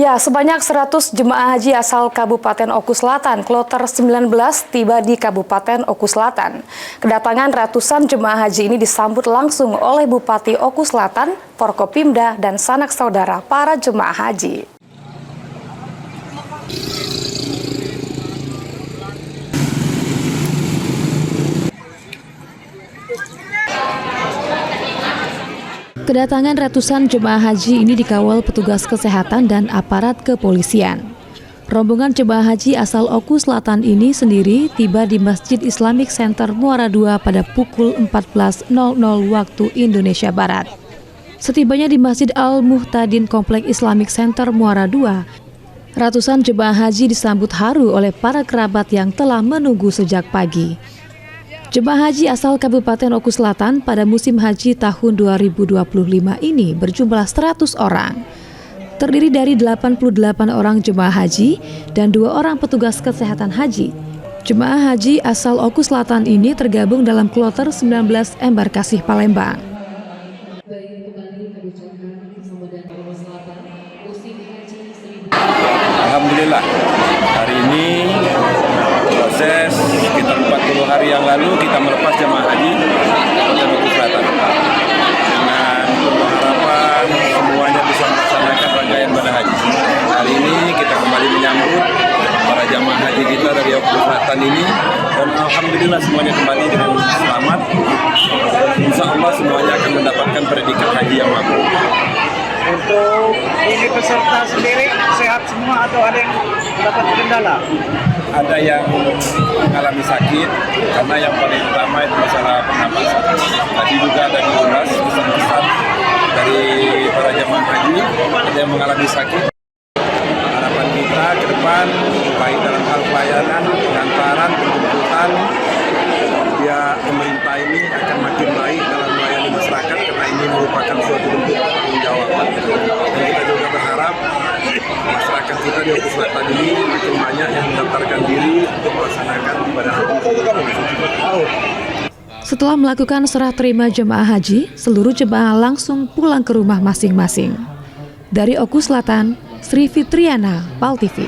Ya, sebanyak 100 jemaah haji asal Kabupaten Oku Selatan, Kloter 19 tiba di Kabupaten Oku Selatan. Kedatangan ratusan jemaah haji ini disambut langsung oleh Bupati Oku Selatan, Forkopimda, dan sanak saudara para jemaah haji. Kedatangan ratusan jemaah haji ini dikawal petugas kesehatan dan aparat kepolisian. Rombongan jemaah haji asal Oku Selatan ini sendiri tiba di Masjid Islamic Center Muara II pada pukul 14.00 waktu Indonesia Barat. Setibanya di Masjid Al-Muhtadin Komplek Islamic Center Muara II, ratusan jemaah haji disambut haru oleh para kerabat yang telah menunggu sejak pagi. Jemaah haji asal Kabupaten Oku Selatan pada musim haji tahun 2025 ini berjumlah 100 orang. Terdiri dari 88 orang jemaah haji dan 2 orang petugas kesehatan haji. Jemaah haji asal Oku Selatan ini tergabung dalam Kloter 19 Embarkasi Palembang. Alhamdulillah, hari ini proses sekitar 40 hari yang lalu kita melepas jemaah haji Kabupaten Oku Selatan dengan harapan semuanya bisa melaksanakan rangkaian ibadah haji. Hari ini kita kembali menyambut para jemaah haji kita dari Oku Selatan ini dan alhamdulillah semuanya kembali dengan selamat. Insya Allah semuanya akan mendapatkan predikat haji yang makbul. Untuk ini peserta sendiri sehat semua atau ada yang dapat kendala? Ada yang mengalami sakit karena yang paling utama itu masalah pernapasan. Tadi juga ada diulas pesan-pesan dari para jemaah haji ada yang mengalami sakit. Harapan kita ke depan baik dalam hal pelayanan, pengantaran, penjemputan, ya pemerintah ini akan makin baik dalam melayani masyarakat karena ini merupakan suatu bentuk jawaban. Dan kita juga berharap masyarakat kita di Oku Selatan ini makin banyak yang mendaftarkan diri untuk melaksanakan ibadah haji. Setelah melakukan serah terima jemaah haji, seluruh jemaah langsung pulang ke rumah masing-masing. Dari Oku Selatan, Sri Fitriana, PAL TV.